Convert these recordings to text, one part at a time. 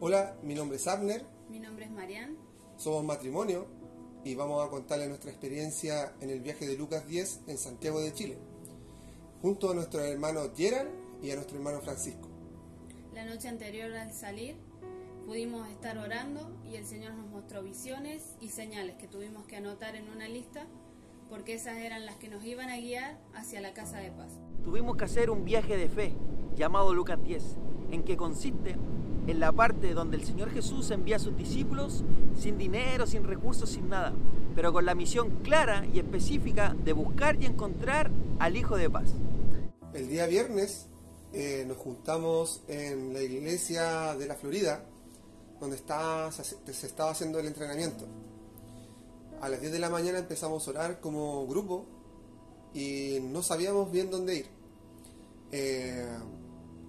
Hola, mi nombre es Abner, Mi nombre es Marian. somos matrimonio y vamos a contarles nuestra experiencia en el viaje de Lucas 10 en Santiago de Chile, junto a nuestro hermano Gerald y a nuestro hermano Francisco. La noche anterior al salir pudimos estar orando y el Señor nos mostró visiones y señales que tuvimos que anotar en una lista porque esas eran las que nos iban a guiar hacia la casa de paz. Tuvimos que hacer un viaje de fe llamado Lucas 10, en que consiste en la parte donde el Señor Jesús envía a sus discípulos sin dinero, sin recursos, sin nada, pero con la misión clara y específica de buscar y encontrar al Hijo de Paz. El día viernes nos juntamos en la iglesia de la Florida, donde se estaba haciendo el entrenamiento. A las 10 de la mañana empezamos a orar como grupo y no sabíamos bien dónde ir.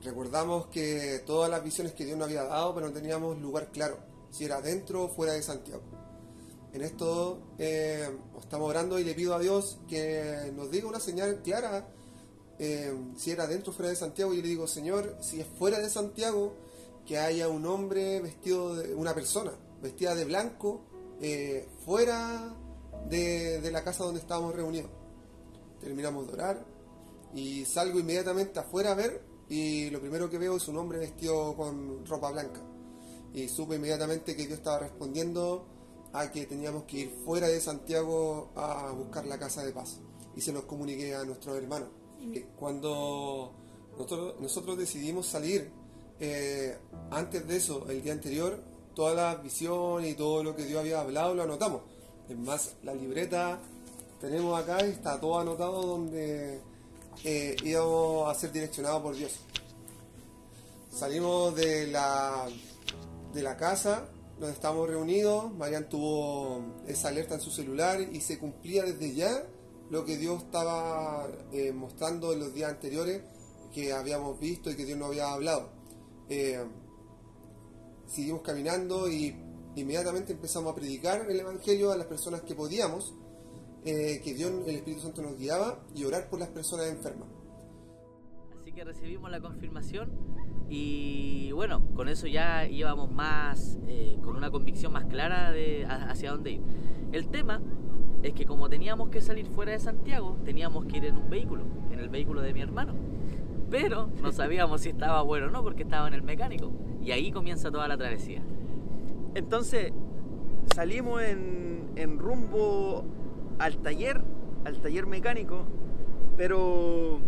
Recordamos que todas las visiones que Dios nos había dado, pero no teníamos lugar claro, si era dentro o fuera de Santiago. En esto estamos orando y le pido a Dios que nos diga una señal clara, si era dentro o fuera de Santiago. Y yo le digo: Señor, si es fuera de Santiago, que haya un hombre vestido de una persona, vestida de blanco, fuera de la casa donde estábamos reunidos. Terminamos de orar y salgo inmediatamente afuera a ver, y lo primero que veo es un hombre vestido con ropa blanca. Y supe inmediatamente que Dios estaba respondiendo a que teníamos que ir fuera de Santiago a buscar la casa de paz. Y se los comuniqué a nuestros hermanos. Cuando nosotros decidimos salir, antes de eso, el día anterior, todas las visiones y todo lo que Dios había hablado lo anotamos. Es más, la libreta tenemos acá y está todo anotado donde íbamos a ser direccionados por Dios. Salimos de la casa donde estábamos reunidos. Marian tuvo esa alerta en su celular y se cumplía desde ya lo que Dios estaba mostrando en los días anteriores, que habíamos visto y que Dios nos había hablado. Seguimos caminando y inmediatamente empezamos a predicar el Evangelio a las personas que podíamos, que Dios, el Espíritu Santo, nos guiaba, y orar por las personas enfermas. Así que recibimos la confirmación y bueno, con eso ya íbamos más, con una convicción más clara hacia dónde ir. El tema es que como teníamos que salir fuera de Santiago, teníamos que ir en un vehículo, en el vehículo de mi hermano. Pero no sabíamos si estaba bueno o no, porque estaba en el mecánico. Y ahí comienza toda la travesía. Entonces salimos en rumbo al taller mecánico, pero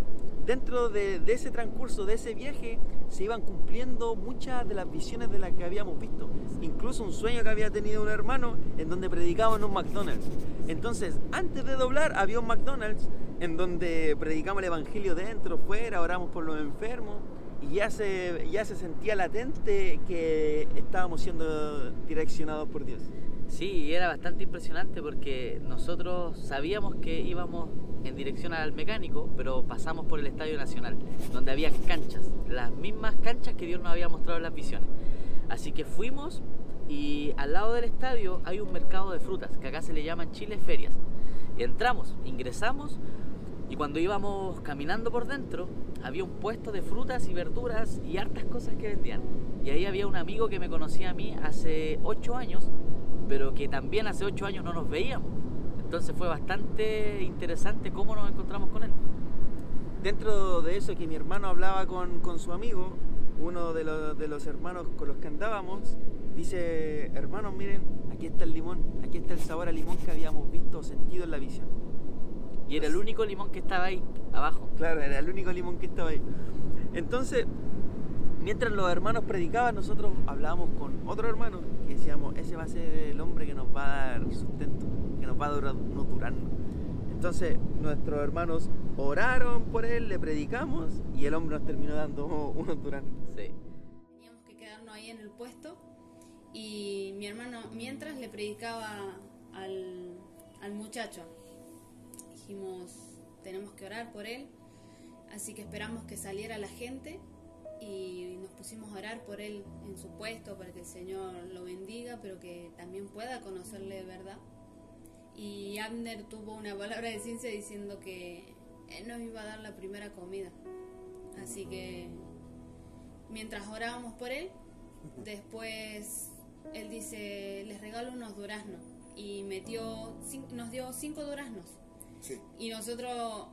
dentro de ese transcurso, de ese viaje, se iban cumpliendo muchas de las visiones de las que habíamos visto. Incluso un sueño que había tenido un hermano en donde predicaba en un McDonald's. Entonces, antes de doblar, había un McDonald's en donde predicamos el Evangelio dentro, fuera, oramos por los enfermos, y ya se sentía latente que estábamos siendo direccionados por Dios. Sí, era bastante impresionante porque nosotros sabíamos que íbamos en dirección al mecánico, pero pasamos por el Estadio Nacional, donde había canchas, las mismas canchas que Dios nos había mostrado en las visiones. Así que fuimos, y al lado del estadio hay un mercado de frutas, que acá se le llama en Chile ferias. Entramos, ingresamos, y cuando íbamos caminando por dentro, había un puesto de frutas y verduras y hartas cosas que vendían. Y ahí había un amigo que me conocía a mí hace 8 años, pero que también hace 8 años no nos veíamos. Entonces fue bastante interesante cómo nos encontramos con él. Dentro de eso, que mi hermano hablaba con su amigo, uno de los hermanos con los que andábamos, dice: hermanos, miren, aquí está el limón, aquí está el sabor a limón que habíamos visto o sentido en la visión. Y era el único limón que estaba ahí, abajo. Claro, era el único limón que estaba ahí. Entonces, mientras los hermanos predicaban, nosotros hablábamos con otro hermano que decíamos: ese va a ser el hombre que nos va a dar sustento, que nos va a durarnos. Entonces, nuestros hermanos oraron por él, le predicamos, y el hombre nos terminó dando unos duraznos. Sí. Teníamos que quedarnos ahí en el puesto y mi hermano mientras le predicaba al muchacho. Dijimos: tenemos que orar por él, así que esperamos que saliera la gente y nos pusimos a orar por él en su puesto, para que el Señor lo bendiga, pero que también pueda conocerle de verdad. Y Abner tuvo una palabra de ciencia diciendo que él nos iba a dar la primera comida. Así que mientras orábamos por él, Después él dice, les regalo unos duraznos. Y nos dio 5 duraznos. Sí. Y nosotros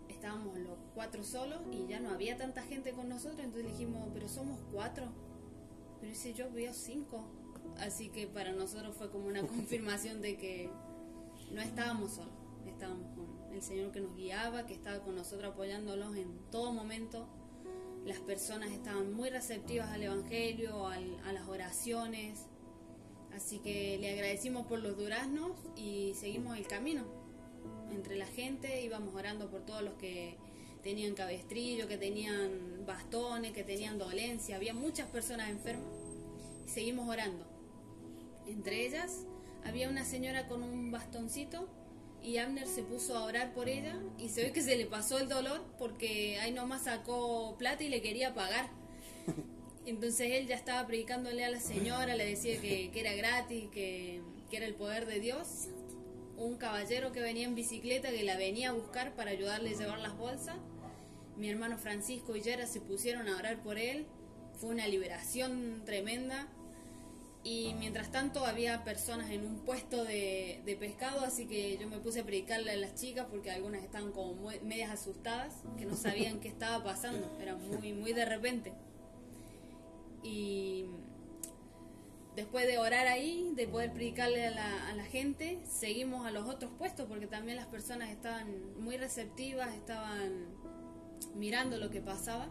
estábamos los 4 solos y ya no había tanta gente con nosotros. Entonces le dijimos, pero somos 4. Pero dice, yo veo 5. Así que para nosotros fue como una confirmación de que no estábamos solos. Estábamos con el Señor que nos guiaba, que estaba con nosotros apoyándolos en todo momento. Las personas estaban muy receptivas al Evangelio, a las oraciones. Así que le agradecimos por los duraznos y seguimos el camino. Entre la gente íbamos orando por todos los que tenían cabestrillo, que tenían bastones, que tenían dolencia. Había muchas personas enfermas y seguimos orando. Entre ellas había una señora con un bastoncito y Abner se puso a orar por ella y se ve que se le pasó el dolor porque ahí nomás sacó plata y le quería pagar. Entonces él ya estaba predicándole a la señora, le decía que era gratis, que era el poder de Dios. Un caballero que venía en bicicleta que la venía a buscar para ayudarle a llevar las bolsas. Mi hermano Francisco y Yera se pusieron a orar por él. Fue una liberación tremenda. Y mientras tanto había personas en un puesto de pescado, así que yo me puse a predicarle a las chicas porque algunas estaban como medias asustadas, que no sabían qué estaba pasando, era muy de repente. Y después de orar ahí, de poder predicarle a la gente, seguimos a los otros puestos porque también las personas estaban muy receptivas, estaban mirando lo que pasaba.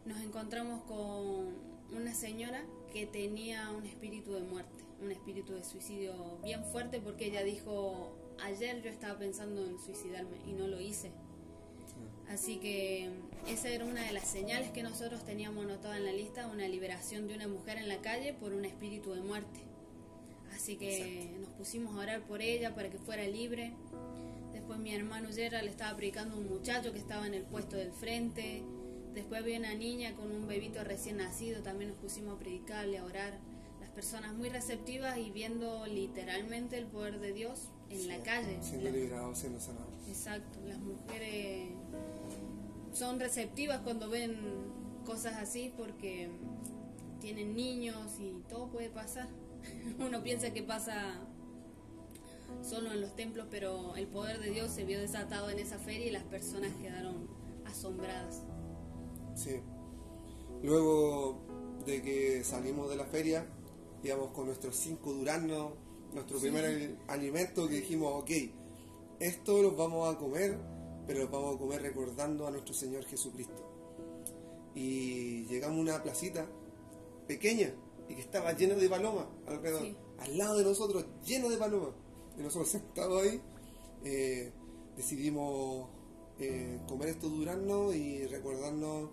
Nos encontramos con una señora que tenía un espíritu de muerte, un espíritu de suicidio bien fuerte porque ella dijo, ayer yo estaba pensando en suicidarme y no lo hice. Así que esa era una de las señales que nosotros teníamos anotada en la lista, una liberación de una mujer en la calle por un espíritu de muerte. Así que exacto, nos pusimos a orar por ella para que fuera libre. Después mi hermano Gerald le estaba predicando a un muchacho que estaba en el puesto del frente. Después había una niña con un bebito recién nacido, también nos pusimos a predicarle, a orar. Las personas muy receptivas y viendo literalmente el poder de Dios en la calle. Siendo liberados, siendo sanados. Exacto, las mujeres son receptivas cuando ven cosas así porque tienen niños y todo puede pasar. Uno piensa que pasa solo en los templos, pero el poder de Dios se vio desatado en esa feria y las personas quedaron asombradas. Sí. Luego de que salimos de la feria, íbamos con nuestros 5 duraznos, nuestro primer alimento, que dijimos, ok, esto los vamos a comer, pero los vamos a comer recordando a nuestro Señor Jesucristo. Y llegamos a una placita pequeña y que estaba llena de palomas alrededor, al lado de nosotros, lleno de palomas. Y nosotros sentados ahí decidimos comer estos duraznos y recordarnos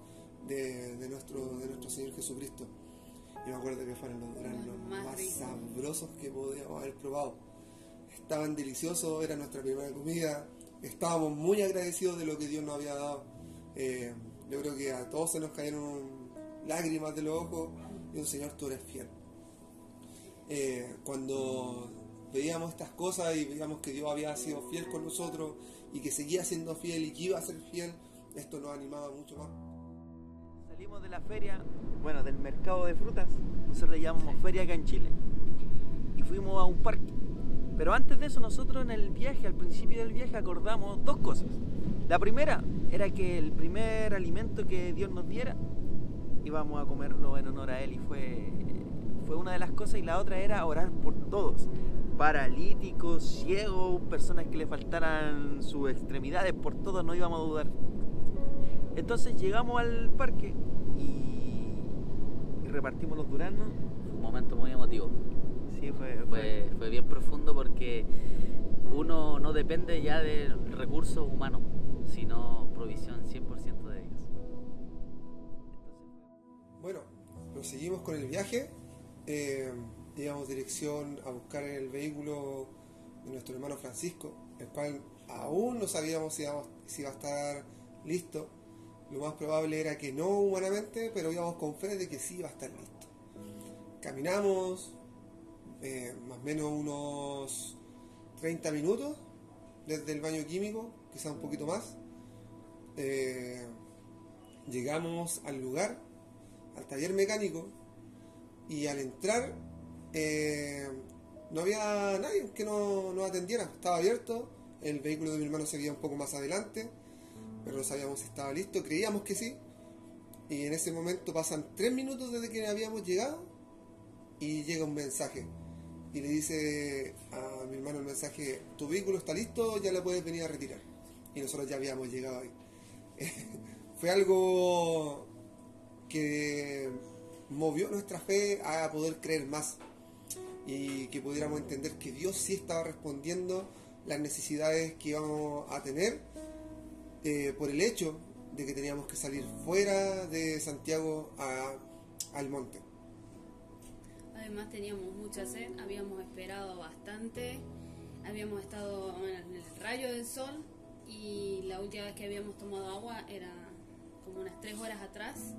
de nuestro Señor Jesucristo. Yo me acuerdo que fueron los duraznos más sabrosos que podíamos haber probado. Estaban deliciosos, era nuestra primera comida. Estábamos muy agradecidos de lo que Dios nos había dado. Yo creo que a todos se nos cayeron lágrimas de los ojos. Y un Señor, tú eres fiel. Cuando veíamos estas cosas y veíamos que Dios había sido fiel con nosotros y que seguía siendo fiel y que iba a ser fiel, esto nos animaba mucho más. Salimos de la feria, bueno, del mercado de frutas, nosotros le llamamos feria acá en Chile, y fuimos a un parque. Pero antes de eso, nosotros en el viaje, al principio del viaje, acordamos 2 cosas. La primera era que el primer alimento que Dios nos diera íbamos a comerlo en honor a Él, y fue una de las cosas. Y la otra era orar por todos, paralíticos, ciegos, personas que le faltaran sus extremidades, por todos no íbamos a dudar. Entonces llegamos al parque y repartimos los duraznos. Fue un momento muy emotivo. Sí, fue bien profundo porque uno no depende ya de recursos humanos, sino provisión 100% de Dios. Bueno, proseguimos con el viaje. Íbamos dirección a buscar el vehículo de nuestro hermano Francisco, el cual aún no sabíamos si iba a estar listo. Lo más probable era que no humanamente, pero íbamos con fe de que sí iba a estar listo. Caminamos más o menos unos 30 minutos desde el baño químico, quizá un poquito más. Llegamos al lugar, al taller mecánico, y al entrar no había nadie que nos atendiera, estaba abierto, el vehículo de mi hermano se veía un poco más adelante, pero no sabíamos si estaba listo, creíamos que sí, y en ese momento pasan 3 minutos desde que habíamos llegado y llega un mensaje y le dice a mi hermano el mensaje: tu vehículo está listo, ya lo puedes venir a retirar. Y nosotros ya habíamos llegado ahí. Fue algo que movió nuestra fe a poder creer más y que pudiéramos entender que Dios sí estaba respondiendo las necesidades que íbamos a tener por el hecho de que teníamos que salir fuera de Santiago al monte. Además teníamos mucha sed, habíamos esperado bastante, habíamos estado en el rayo del sol y la última vez que habíamos tomado agua era como unas 3 horas atrás,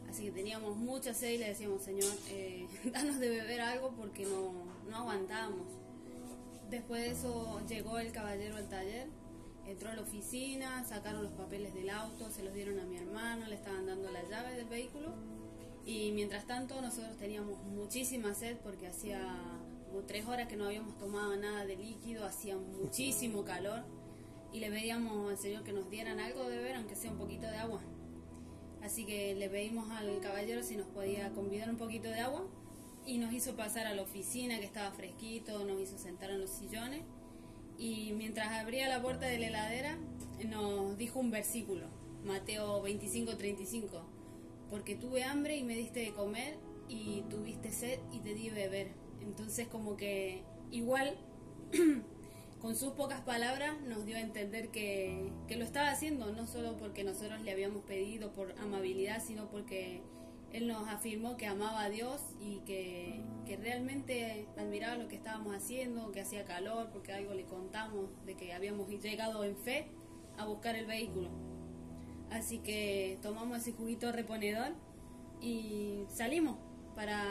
así que teníamos mucha sed y le decíamos: Señor, danos de beber algo porque no aguantábamos. Después de eso llegó el caballero al taller, entró a la oficina, sacaron los papeles del auto, se los dieron a mi hermano, le estaban dando la llave del vehículo. Y mientras tanto nosotros teníamos muchísima sed porque hacía como 3 horas que no habíamos tomado nada de líquido, hacía muchísimo calor y le pedíamos al Señor que nos dieran algo de beber, aunque sea un poquito de agua. Así que le pedimos al caballero si nos podía convidar un poquito de agua y nos hizo pasar a la oficina, que estaba fresquito, nos hizo sentar en los sillones y mientras abría la puerta de la heladera nos dijo un versículo, Mateo 25:35. Porque tuve hambre y me diste de comer, y tuviste sed y te di de beber. Entonces como que igual con sus pocas palabras nos dio a entender que lo estaba haciendo, no solo porque nosotros le habíamos pedido por amabilidad, sino porque Él nos afirmó que amaba a Dios y que realmente admiraba lo que estábamos haciendo, que hacía calor, porque algo le contamos de que habíamos llegado en fe a buscar el vehículo. Así que tomamos ese juguito reponedor y salimos para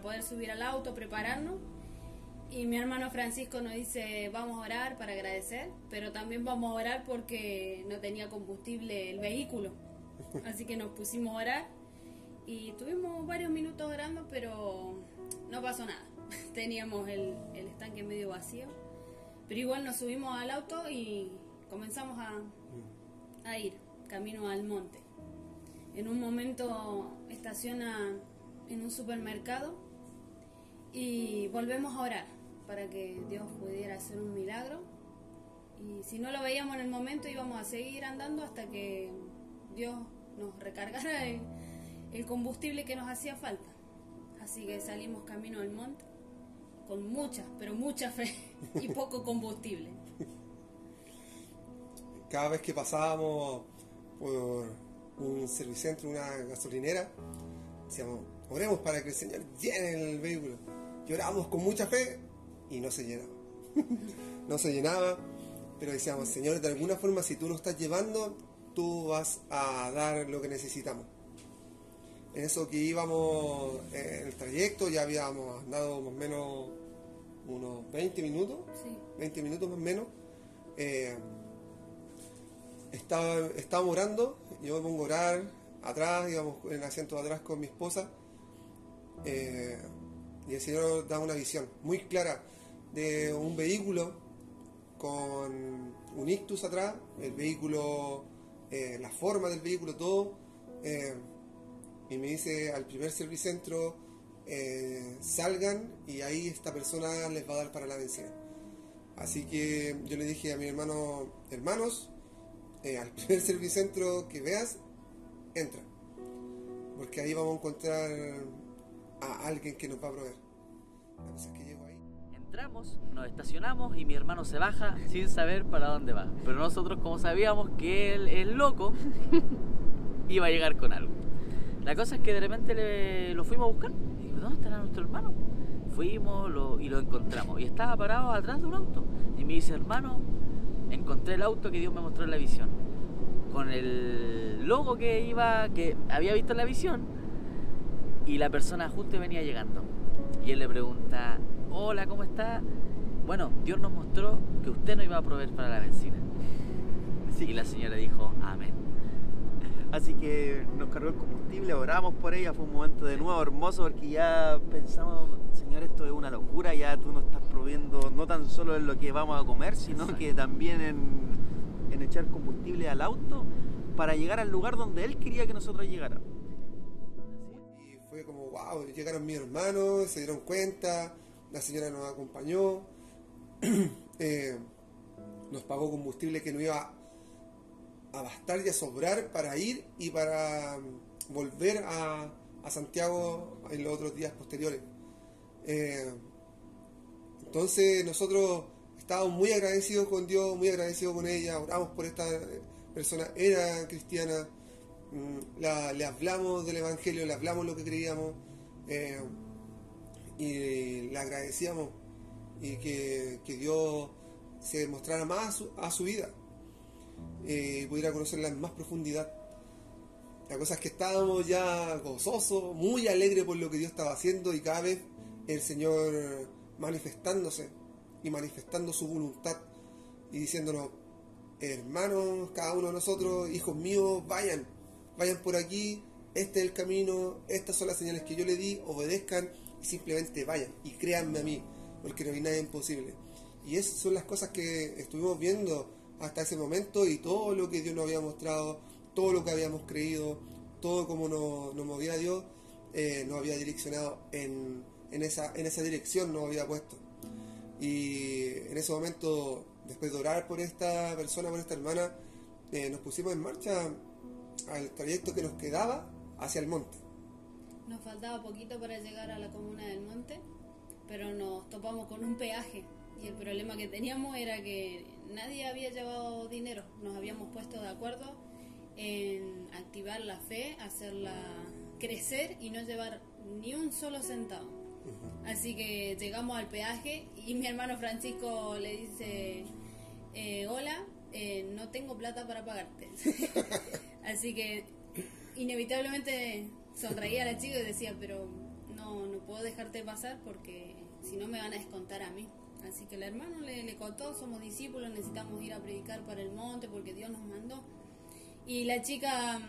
poder subir al auto, prepararnos. Y mi hermano Francisco nos dice: vamos a orar para agradecer, pero también vamos a orar porque no tenía combustible el vehículo. Así que nos pusimos a orar y tuvimos varios minutos orando, pero no pasó nada. Teníamos el estanque medio vacío, pero igual nos subimos al auto y comenzamos a ir camino al monte. En un momento estaciona en un supermercado y volvemos a orar para que Dios pudiera hacer un milagro, y si no lo veíamos en el momento íbamos a seguir andando hasta que Dios nos recargara el combustible que nos hacía falta. Así que salimos camino al monte con mucha, pero mucha fe y poco combustible. Cada vez que pasábamos por un servicentro, una gasolinera, decíamos: oremos para que el Señor llene el vehículo. Llorábamos con mucha fe y no se llenaba. No se llenaba, pero decíamos: Señor, de alguna forma, si tú nos estás llevando, tú vas a dar lo que necesitamos. En eso que íbamos en el trayecto, ya habíamos andado más o menos unos 20 minutos, Sí. 20 minutos más o menos. Estábamos orando, yo me pongo a orar atrás, íbamos en el asiento de atrás con mi esposa, y el Señor da una visión muy clara de un vehículo con un ictus atrás, el vehículo, la forma del vehículo, todo, y me dice: al primer servicentro salgan y ahí esta persona les va a dar para la benzina. Así que yo le dije a mi hermano: hermanos, al primer servicentro que veas, entra, porque ahí vamos a encontrar a alguien que nos va a proveer. La cosa es que llego ahí. Entramos, nos estacionamos y mi hermano se baja sin saber para dónde va. Pero nosotros, como sabíamos que él es loco, iba a llegar con algo. La cosa es que de repente lo fuimos a buscar. Y digo: ¿dónde estará nuestro hermano? Fuimos y lo encontramos. Y estaba parado atrás de un auto. Y me dice: hermano, encontré el auto que Dios me mostró en la visión, con el logo que había visto en la visión, y la persona justo venía llegando. Y él le pregunta: hola, ¿cómo está? Bueno, Dios nos mostró que usted no iba a proveer para la benzina. Y la señora dijo: amén. Así así que nos cargó el combustible, oramos por ella, fue un momento de nuevo hermoso porque ya pensamos, Señor, esto es una locura, ya tú nos estás proviendo no tan solo en lo que vamos a comer, sino que también en echar combustible al auto para llegar al lugar donde Él quería que nosotros llegáramos. Y fue como, wow, llegaron mis hermanos, se dieron cuenta, la señora nos acompañó, nos pagó combustible que nos iba a bastar y a sobrar para ir y para volver a Santiago en los otros días posteriores. Entonces nosotros estábamos muy agradecidos con Dios, muy agradecidos con ella, oramos por esta persona, era cristiana, le hablamos del Evangelio, le hablamos lo que creíamos, y le agradecíamos y que Dios se mostrara más a su vida, pudiera conocerla en más profundidad. La cosa es que estábamos ya gozosos, muy alegres por lo que Dios estaba haciendo, y cada vez el Señor manifestándose y manifestando su voluntad y diciéndonos: hermanos, cada uno de nosotros, hijos míos, vayan por aquí, este es el camino, estas son las señales que yo le di, obedezcan y simplemente vayan y créanme a mí, porque no hay nada imposible. Y esas son las cosas que estuvimos viendo hasta ese momento, y todo lo que Dios nos había mostrado, todo lo que habíamos creído, todo como nos movía Dios, nos había direccionado en esa dirección, nos había puesto. Y en ese momento, después de orar por esta persona, por esta hermana, nos pusimos en marcha al trayecto que nos quedaba hacia el monte. Nos faltaba poquito para llegar a la comuna del monte, pero nos topamos con un peaje, y el problema que teníamos era que nadie había llevado dinero. Nos habíamos puesto de acuerdo en activar la fe, hacerla crecer y no llevar ni un solo centavo. Así que llegamos al peaje y mi hermano Francisco le dice: hola, no tengo plata para pagarte. Así que inevitablemente sonreía la chica y decía: pero no puedo dejarte pasar porque si no me van a descontar a mí. Así que el hermano le contó: somos discípulos, necesitamos ir a predicar para el monte porque Dios nos mandó. Y la chica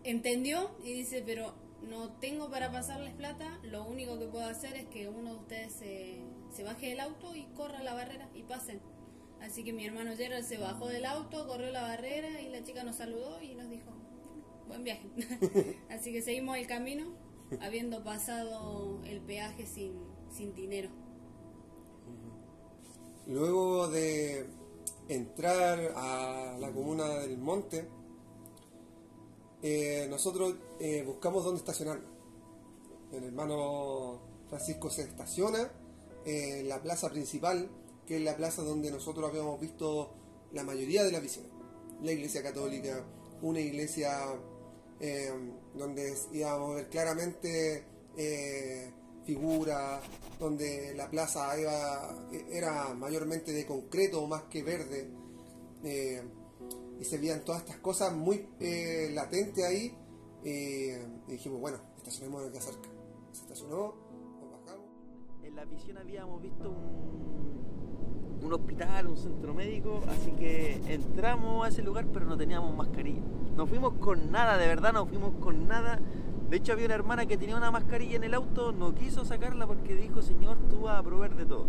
entendió y dice: pero no tengo para pasarles plata, lo único que puedo hacer es que uno de ustedes se baje del auto y corra la barrera y pasen. Así que mi hermano Gerald se bajó del auto, corrió la barrera y la chica nos saludó y nos dijo: buen viaje. Así que seguimos el camino, habiendo pasado el peaje sin dinero. Luego de entrar a la comuna del monte, nosotros buscamos dónde estacionarnos. El hermano Francisco se estaciona en la plaza principal, que es la plaza donde nosotros habíamos visto la mayoría de las visiones. La iglesia católica, una iglesia donde íbamos a ver claramente figuras, donde la plaza era mayormente de concreto más que verde, y se veían todas estas cosas muy latentes ahí, y dijimos: bueno, estacionemos aquí cerca. Se estacionó, nos bajamos. En la visión habíamos visto un hospital, un centro médico, así que entramos a ese lugar, pero no teníamos mascarilla. No fuimos con nada, de verdad, no fuimos con nada. De hecho, había una hermana que tenía una mascarilla en el auto, no quiso sacarla porque dijo: Señor, tú vas a proveer de todo.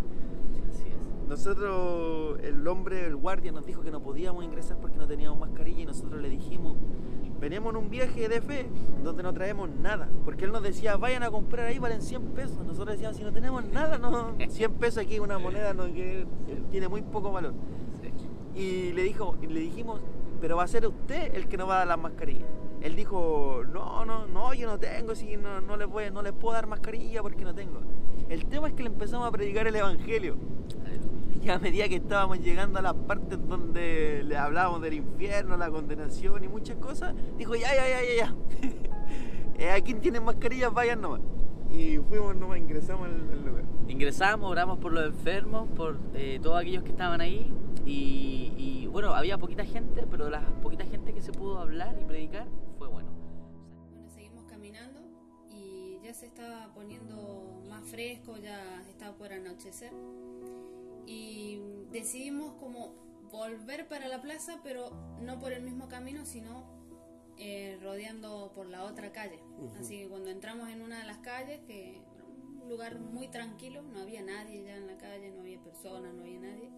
Así es. Nosotros, el guardia nos dijo que no podíamos ingresar porque no teníamos mascarilla, y nosotros le dijimos: venimos en un viaje de fe donde no traemos nada, porque él nos decía: vayan a comprar ahí, valen 100 pesos. Nosotros decíamos: si no tenemos nada, no, 100 pesos aquí es una moneda que tiene muy poco valor. Sí. Y le dijimos: pero va a ser usted el que nos va a dar las mascarillas. Él dijo: no, yo no tengo, si no les puedo dar mascarilla porque no tengo. El tema es que le empezamos a predicar el Evangelio. Y a medida que estábamos llegando a las partes donde le hablábamos del infierno, la condenación y muchas cosas, dijo: ya. ¿A quién tiene mascarillas? Vayan nomás. Y fuimos nomás, ingresamos al lugar. Ingresamos, oramos por los enfermos, por todos aquellos que estaban ahí. Y bueno, había poquita gente, pero la poquita gente que se pudo hablar y predicar fue bueno. Bueno, seguimos caminando y ya se estaba poniendo más fresco, ya estaba por anochecer. Y decidimos como volver para la plaza, pero no por el mismo camino, sino rodeando por la otra calle. Así que cuando entramos en una de las calles, que era un lugar muy tranquilo, no había nadie ya en la calle, no había personas, no había nadie.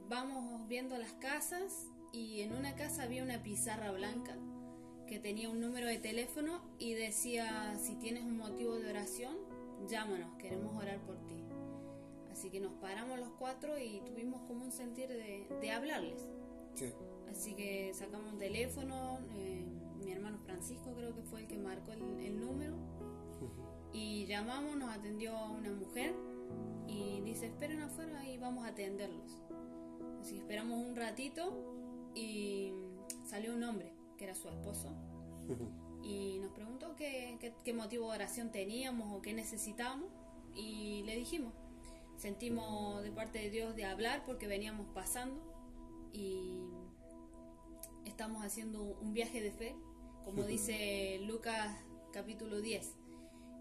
Vamos viendo las casas y en una casa había una pizarra blanca que tenía un número de teléfono y decía: si tienes un motivo de oración, llámanos, queremos orar por ti. Así que nos paramos los 4 y tuvimos como un sentir de hablarles. Sí. Así que sacamos un teléfono, mi hermano Francisco creo que fue el que marcó el número, y llamamos, nos atendió una mujer y dice: esperen afuera y vamos a atenderlos. Así que esperamos un ratito y salió un hombre que era su esposo y nos preguntó qué motivo de oración teníamos o qué necesitábamos, y le dijimos. Sentimos de parte de Dios de hablar porque veníamos pasando y estamos haciendo un viaje de fe, como dice Lucas capítulo 10.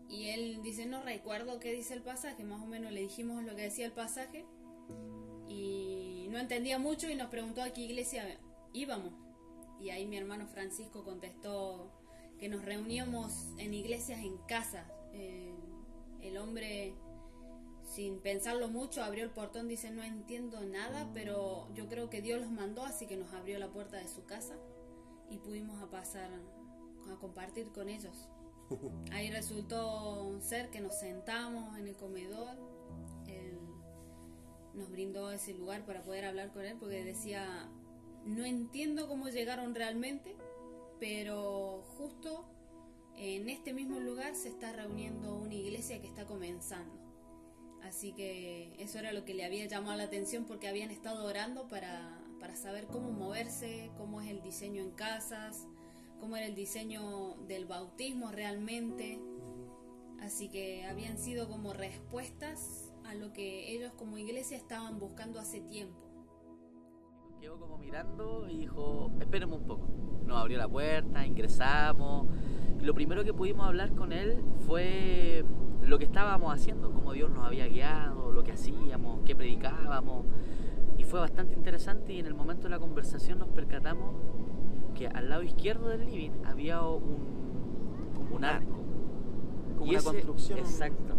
Y él dice: no recuerdo qué dice el pasaje, más o menos le dijimos lo que decía el pasaje y no entendía mucho y nos preguntó a qué iglesia íbamos. Y ahí mi hermano Francisco contestó que nos reuníamos en iglesias en casa. El hombre, sin pensarlo mucho, abrió el portón, dice: no entiendo nada, pero yo creo que Dios los mandó, así que nos abrió la puerta de su casa y pudimos pasar a compartir con ellos. Ahí resultó ser que nos sentamos en el comedor, él nos brindó ese lugar para poder hablar con él, porque decía: no entiendo cómo llegaron realmente, pero justo en este mismo lugar se está reuniendo una iglesia que está comenzando. Así que eso era lo que le había llamado la atención, porque habían estado orando para saber cómo moverse, cómo es el diseño en casas, cómo era el diseño del bautismo realmente. Así que habían sido como respuestas a lo que ellos como iglesia estaban buscando hace tiempo. Quedó como mirando y dijo: espérenme un poco. Nos abrió la puerta, ingresamos y lo primero que pudimos hablar con él fue lo que estábamos haciendo, cómo Dios nos había guiado, lo que hacíamos, qué predicábamos, y fue bastante interesante. Y en el momento de la conversación nos percatamos que al lado izquierdo del living había como un arco, como una construcción. Exacto.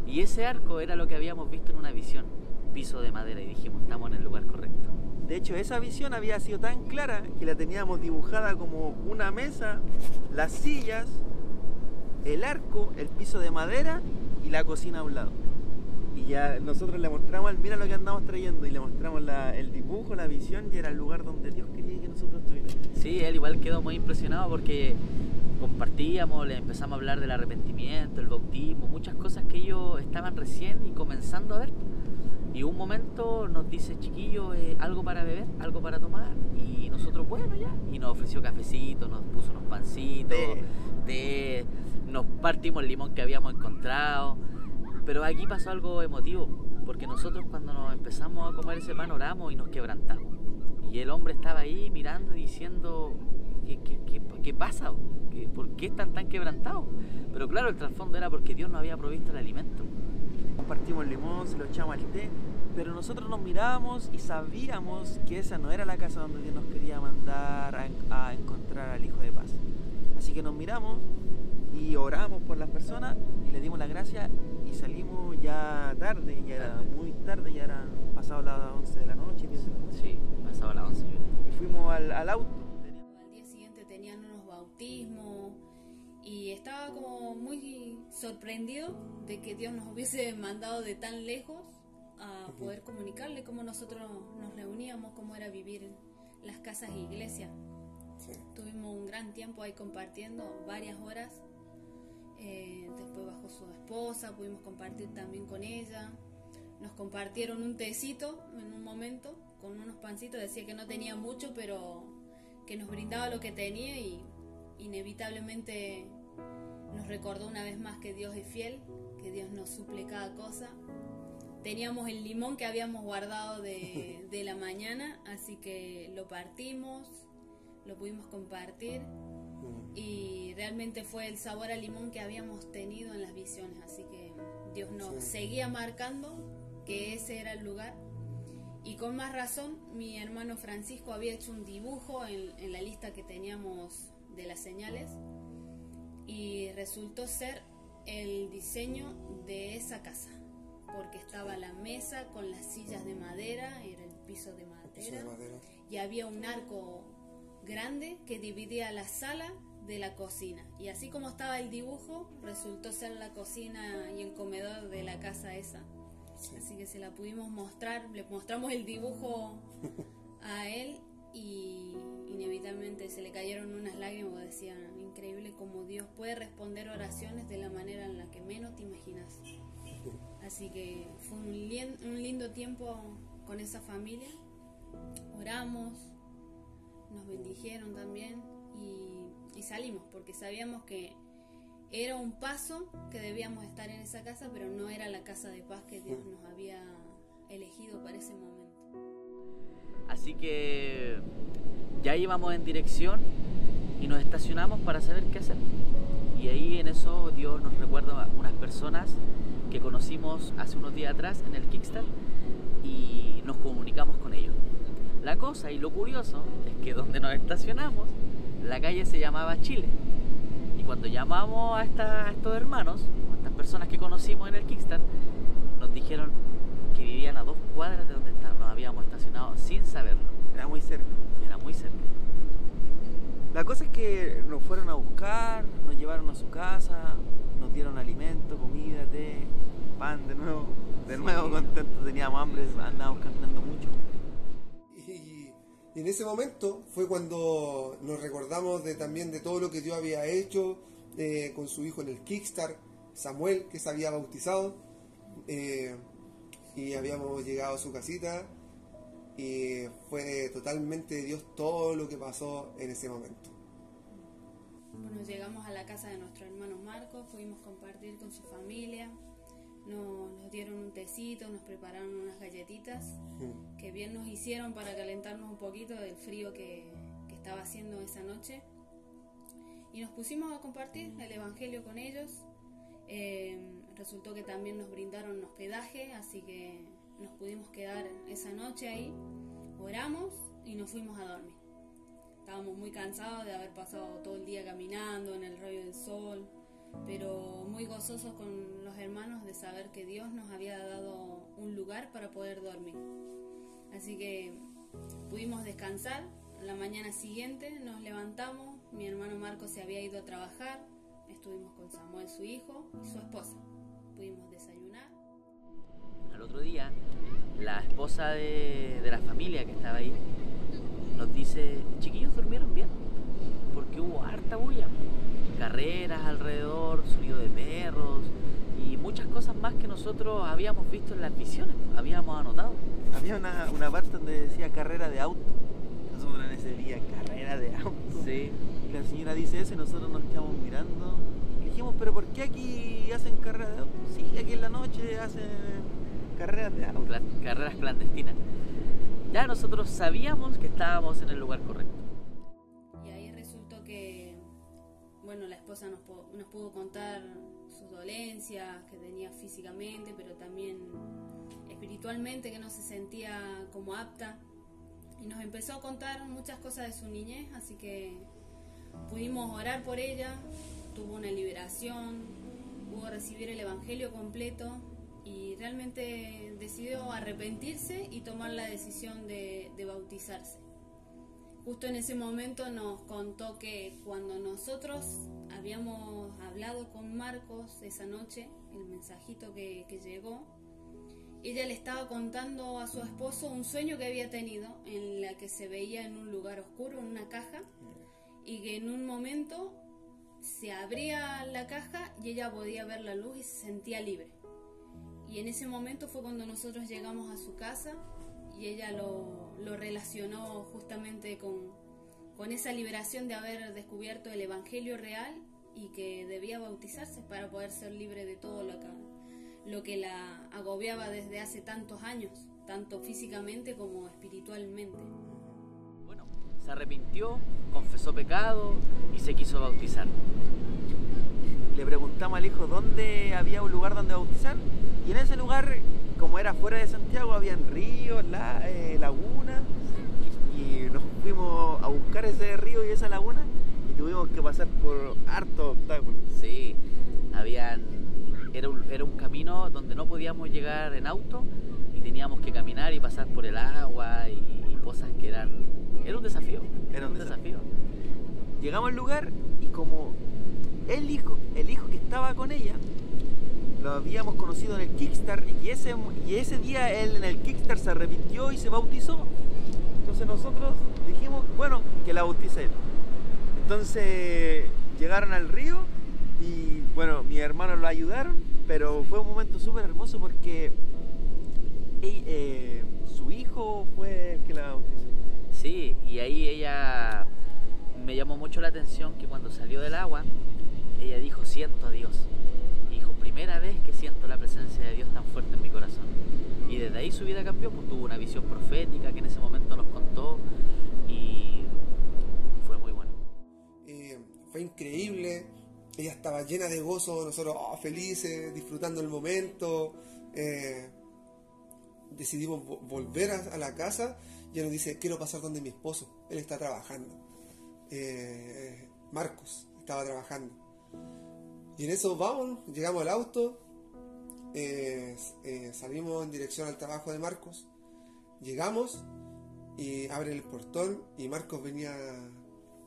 Y ese arco era lo que habíamos visto en una visión, piso de madera, y dijimos: estamos en el lugar correcto. De hecho, esa visión había sido tan clara que la teníamos dibujada como una mesa, las sillas, el arco, el piso de madera y la cocina a un lado. Y ya nosotros le mostramos: mira lo que andamos trayendo, y le mostramos el dibujo, la visión, y era el lugar donde Dios quería que nosotros estuviéramos. Sí, él igual quedó muy impresionado porque compartíamos, le empezamos a hablar del arrepentimiento, el bautismo, muchas cosas que ellos estaban recién y comenzando a ver. Y un momento nos dice: chiquillo, algo para beber, algo para tomar. Y nosotros, bueno, ya. Y nos ofreció cafecito, nos puso unos pancitos, té, nos partimos el limón que habíamos encontrado. Pero aquí pasó algo emotivo, porque nosotros cuando nos empezamos a comer ese pan oramos y nos quebrantamos. Y el hombre estaba ahí mirando y diciendo: ¿qué pasa? ¿Por qué están tan quebrantados? Pero claro, el trasfondo era porque Dios nos había provisto el alimento. Compartimos el limón, se lo echamos al té, pero nosotros nos mirábamos y sabíamos que esa no era la casa donde Dios nos quería mandar a encontrar al Hijo de Paz. Así que nos miramos y oramos por las personas y le dimos las gracias y salimos ya tarde, ya era muy tarde, ya eran pasadas las 11 de la noche, 10 de la noche. Sí, pasaba las 11. Y fuimos al auto. Al día siguiente tenían unos bautismos y estaba como muy sorprendido de que Dios nos hubiese mandado de tan lejos a poder comunicarle cómo nosotros nos reuníamos, cómo era vivir en las casas e iglesias. Sí. Tuvimos un gran tiempo ahí compartiendo, varias horas. Después bajó su esposa, pudimos compartir también con ella. Nos compartieron un tecito en un momento con unos pancitos. Decía que no tenía mucho, pero que nos brindaba lo que tenía, y inevitablemente nos recordó una vez más que Dios es fiel, que Dios nos suple cada cosa. Teníamos el limón que habíamos guardado de la mañana, así que lo partimos, lo pudimos compartir, y realmente fue el sabor al limón que habíamos tenido en las visiones. Así que Dios nos seguía marcando que ese era el lugar, Y con más razón, mi hermano Francisco había hecho un dibujo en la lista que teníamos de las señales y resultó ser el diseño de esa casa, porque estaba la mesa con las sillas de madera, era el piso de madera, y había un arco grande que dividía la sala de la cocina, y así como estaba el dibujo resultó ser la cocina y el comedor de la casa esa. Sí. Así que se la pudimos mostrar, le mostramos el dibujo a él y inevitablemente se le cayeron unas lágrimas. Decían, increíble cómo Dios puede responder oraciones de la manera en la que menos te imaginas. Así que fue un lindo tiempo con esa familia. Oramos, nos bendijeron también y salimos porque sabíamos que era un paso que debíamos estar en esa casa, pero no era la casa de paz que Dios nos había elegido para ese momento. Así que ya íbamos en dirección y nos estacionamos para saber qué hacer. Y ahí en eso Dios nos recuerda a unas personas que conocimos hace unos días atrás en el Kickstart y nos comunicamos con ellos. La cosa y lo curioso es que donde nos estacionamos, la calle se llamaba Chile. Y cuando llamamos a estos hermanos, a estas personas que conocimos en el Kickstart, nos dijeron que vivían a 2 cuadras de donde nos habíamos estacionado sin saberlo. Era muy cerca. Era muy cerca. La cosa es que nos fueron a buscar, nos llevaron a su casa, nos dieron alimento, comida, té, pan de nuevo. De nuevo contentos, teníamos hambre, andábamos caminando mucho. Y en ese momento fue cuando nos recordamos también de todo lo que Dios había hecho con su hijo en el Kickstart, Samuel, que se había bautizado, y habíamos llegado a su casita y fue totalmente de Dios todo lo que pasó en ese momento. Bueno, llegamos a la casa de nuestro hermano Marcos, pudimos compartir con su familia. Nos dieron un tecito, nos prepararon unas galletitas que bien nos hicieron para calentarnos un poquito del frío que estaba haciendo esa noche. Y nos pusimos a compartir el evangelio con ellos. Resultó que también nos brindaron hospedaje, así que nos pudimos quedar esa noche ahí. Oramos y nos fuimos a dormir. Estábamos muy cansados de haber pasado todo el día caminando en el rayo del sol, pero muy gozosos con los hermanos de saber que Dios nos había dado un lugar para poder dormir. Así que pudimos descansar. La mañana siguiente nos levantamos, mi hermano Marcos se había ido a trabajar, estuvimos con Samuel, su hijo, y su esposa. Pudimos desayunar. Al otro día, la esposa de la familia que estaba ahí nos dice, chiquillos, ¿durmieron bien? Porque hubo harta bulla. Carreras alrededor, sonido de perros y muchas cosas más que nosotros habíamos visto en las visiones, habíamos anotado. Había una parte donde decía carrera de auto. Nosotros en ese día, carrera de auto. Sí. Y la señora dice eso y nosotros nos quedamos mirando. Y dijimos, ¿pero por qué aquí hacen carreras de auto? Sí, aquí en la noche hacen carreras de auto. Carreras clandestinas. Ya nosotros sabíamos que estábamos en el lugar correcto. Y ahí resultó que bueno, la esposa nos pudo contar sus dolencias que tenía físicamente, pero también espiritualmente, que no se sentía como apta. Y nos empezó a contar muchas cosas de su niñez, así que pudimos orar por ella, tuvo una liberación, pudo recibir el evangelio completo y realmente decidió arrepentirse y tomar la decisión de bautizarse. Justo en ese momento nos contó que cuando nosotros habíamos hablado con Marcos esa noche, el mensajito que llegó, ella le estaba contando a su esposo un sueño que había tenido en la que se veía en un lugar oscuro, en una caja, y que en un momento se abría la caja y ella podía ver la luz y se sentía libre. Y en ese momento fue cuando nosotros llegamos a su casa y ella lo relacionó justamente con esa liberación de haber descubierto el evangelio real y que debía bautizarse para poder ser libre de todo lo que la agobiaba desde hace tantos años, tanto físicamente como espiritualmente. Bueno, Se arrepintió, confesó pecado y se quiso bautizar. Le preguntamos al hijo dónde había un lugar donde bautizar, y en ese lugar, como era fuera de Santiago, habían ríos, lagunas, y nos fuimos a buscar ese río y esa laguna y tuvimos que pasar por hartos obstáculos. Sí, era un camino donde no podíamos llegar en auto y teníamos que caminar y pasar por el agua y cosas que era un desafío. Era un desafío. Llegamos al lugar y como el hijo que estaba con ella lo habíamos conocido en el Kickstarter, y ese día él en el Kickstarter se arrepintió y se bautizó. Entonces nosotros dijimos, bueno, que la bautice él. Entonces llegaron al río y bueno, mis hermanos lo ayudaron, pero fue un momento súper hermoso porque su hijo fue el que la bautizó. Sí, y ahí ella me llamó mucho la atención que cuando salió del agua, ella dijo, siento a Dios. Y dijo, primera vez que siento la presencia de Dios tan fuerte en mi corazón. Y desde ahí su vida cambió, pues tuvo una visión profética que en ese momento nos contó y fue muy bueno. Fue increíble, ella estaba llena de gozo, nosotros felices, disfrutando el momento. Decidimos volver a la casa y ella nos dice, quiero pasar donde mi esposo, él está trabajando. Marcos estaba trabajando. Y en eso llegamos al auto, salimos en dirección al trabajo de Marcos, llegamos y abren el portón y Marcos venía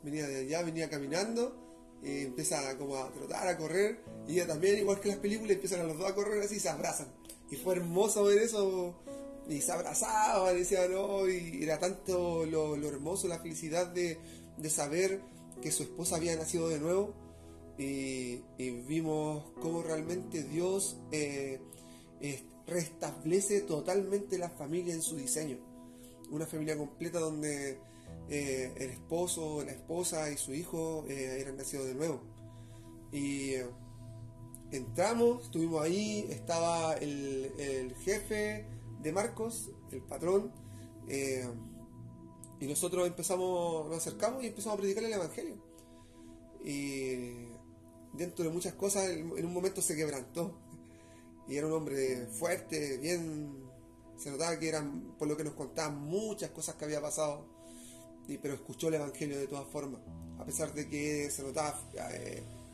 de allá, venía caminando y empieza como a trotar, a correr, y ella también, igual que en las películas, empiezan a los dos a correr así y se abrazan. Y fue hermoso ver eso, y se abrazaban, y decían, no, y era tanto lo hermoso, la felicidad de saber que su esposa había nacido de nuevo. Y vimos cómo realmente Dios restablece totalmente la familia en su diseño. Una familia completa donde el esposo, la esposa y su hijo eran nacidos de nuevo. Y entramos, estuvimos ahí, estaba el jefe de Marcos, el patrón, y nosotros nos acercamos y empezamos a predicarle el evangelio. Y dentro de muchas cosas, en un momento se quebrantó. Y era un hombre fuerte, se notaba que eran, por lo que nos contaban, muchas cosas que había pasado. Pero escuchó el evangelio de todas formas. A pesar de que se notaba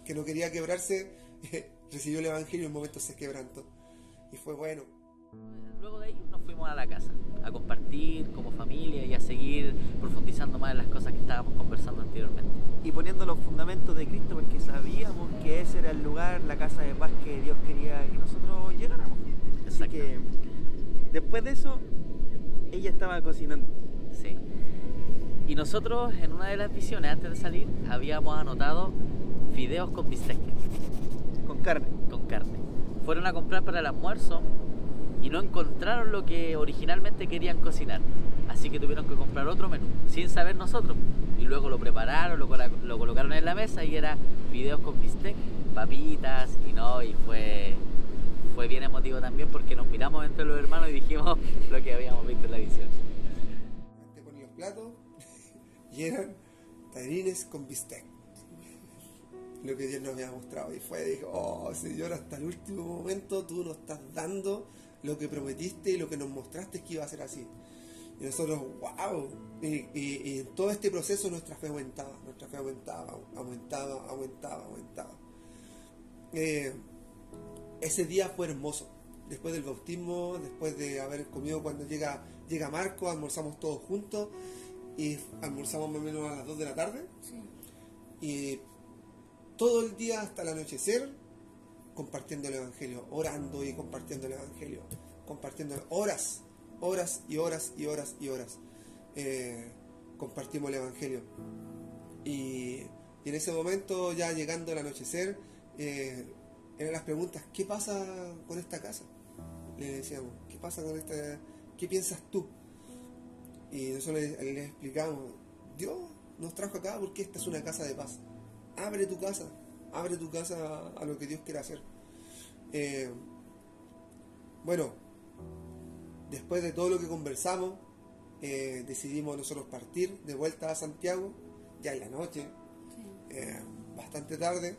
que no quería quebrarse, recibió el evangelio y en un momento se quebrantó. Y fue bueno. Luego de ahí nos fuimos a la casa a compartir como familia y a seguir profundizando más en las cosas que estábamos conversando anteriormente. Y poniendo los fundamentos de Cristo, porque sabíamos que ese era el lugar, la casa de paz que Dios quería que nosotros llegáramos. Así que después de eso, ella estaba cocinando. Sí. Y nosotros en una de las visiones, antes de salir, habíamos anotado fideos con bistec. Con carne. Con carne. Fueron a comprar para el almuerzo y no encontraron lo que originalmente querían cocinar. Así que tuvieron que comprar otro menú, sin saber nosotros. Y luego lo prepararon, lo colocaron en la mesa y era fideos con bistec, papitas, y fue bien emotivo también porque nos miramos entre los hermanos y dijimos lo que habíamos visto en la visión. Te ponen los platos y eran tallarines con bistec. Lo que Dios nos había mostrado. Y dijo, Señor, hasta el último momento tú nos estás dando lo que prometiste y lo que nos mostraste que iba a ser así. Y nosotros, wow. Y en todo este proceso nuestra fe aumentaba. Ese día fue hermoso. Después del bautismo, después de haber comido, cuando llega Marco, almorzamos todos juntos. Y almorzamos más o menos a las 2 de la tarde. Sí. Y todo el día hasta el anochecer compartiendo el evangelio, orando y compartiendo el evangelio, compartiendo horas y horas. Compartimos el evangelio. Y en ese momento, ya llegando el anochecer, eran las preguntas: ¿qué pasa con esta casa? Le decíamos, ¿qué pasa con esta? ¿Qué piensas tú? Y nosotros les explicamos: Dios nos trajo acá porque esta es una casa de paz. Abre tu casa a lo que Dios quiera hacer. Bueno, después de todo lo que conversamos, decidimos nosotros partir de vuelta a Santiago, ya en la noche, Sí. bastante tarde.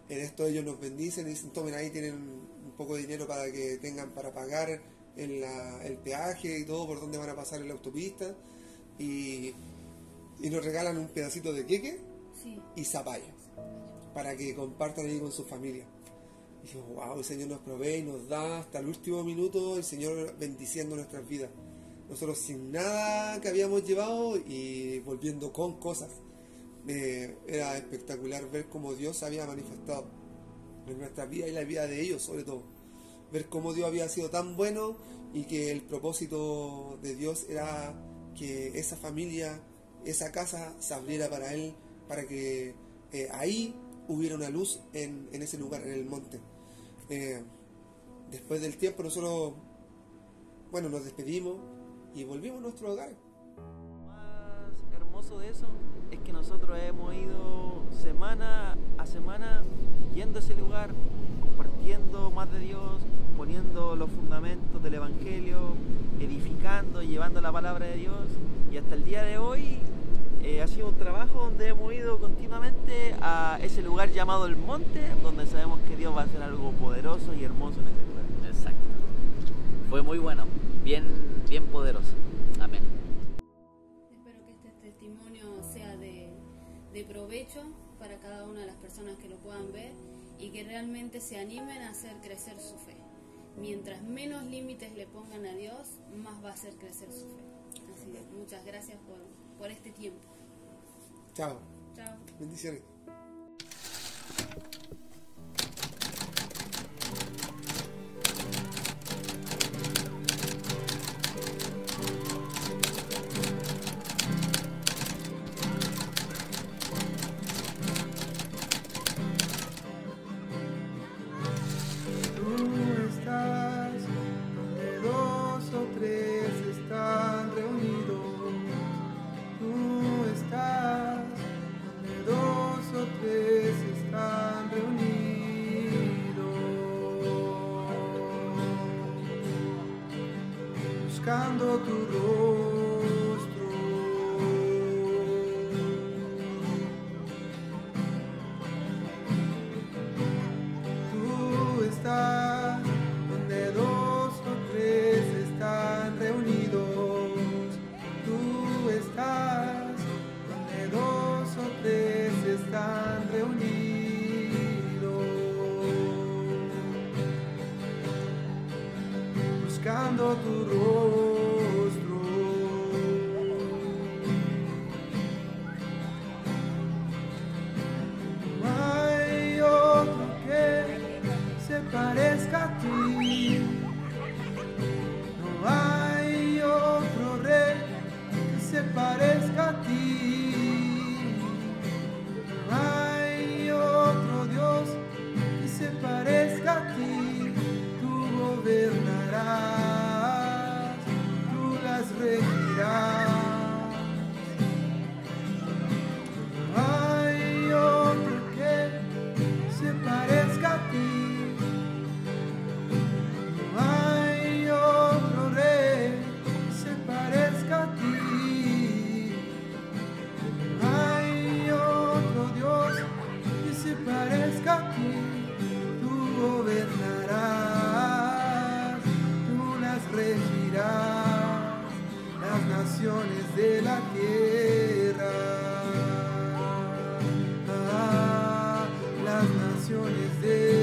En esto ellos nos bendicen y dicen, tomen, ahí tienen un poco de dinero para que tengan para pagar el peaje y todo por donde van a pasar en la autopista, y nos regalan un pedacito de queque Sí. y zapallo para que compartan ahí con su familia. Y dijimos, wow, el Señor nos provee y nos da hasta el último minuto, el Señor bendiciendo nuestras vidas. Nosotros sin nada que habíamos llevado y volviendo con cosas. Era espectacular ver cómo Dios se había manifestado en nuestras vidas y la vida de ellos sobre todo. Ver cómo Dios había sido tan bueno y que el propósito de Dios era que esa familia, esa casa se abriera para Él, para que ahí hubiera una luz en ese lugar, en el monte. Después del tiempo nosotros, bueno, nos despedimos y volvimos a nuestro hogar. Lo más hermoso de eso es que nosotros hemos ido semana a semana yendo a ese lugar, compartiendo más de Dios, poniendo los fundamentos del Evangelio, edificando, llevando la palabra de Dios, y hasta el día de hoy ha sido un trabajo donde hemos ido continuamente a ese lugar llamado el Monte, donde sabemos que Dios va a hacer algo poderoso y hermoso en ese lugar. Exacto. Fue muy bueno, bien poderoso. Amén. Espero que este testimonio sea de provecho para cada una de las personas que lo puedan ver y que realmente se animen a hacer crecer su fe. Mientras menos límites le pongan a Dios, más va a hacer crecer su fe. Así que muchas gracias por este tiempo. Chao. Chao. Bendiciones. Buscando tu rostro, tú estás donde dos o tres están reunidos, tú estás donde dos o tres están reunidos. Buscando tu rostro, no hay otro que se parezca a ti, no hay otro rey que se parezca a ti, no hay otro Dios que se parezca a ti. Tú gobernarás, regirás. No hay otro que se parezca a ti, no hay otro rey que se parezca a ti, no hay otro Dios que se parezca a ti. Tú gobernarás, tú las regirás, las naciones de la tierra, las naciones de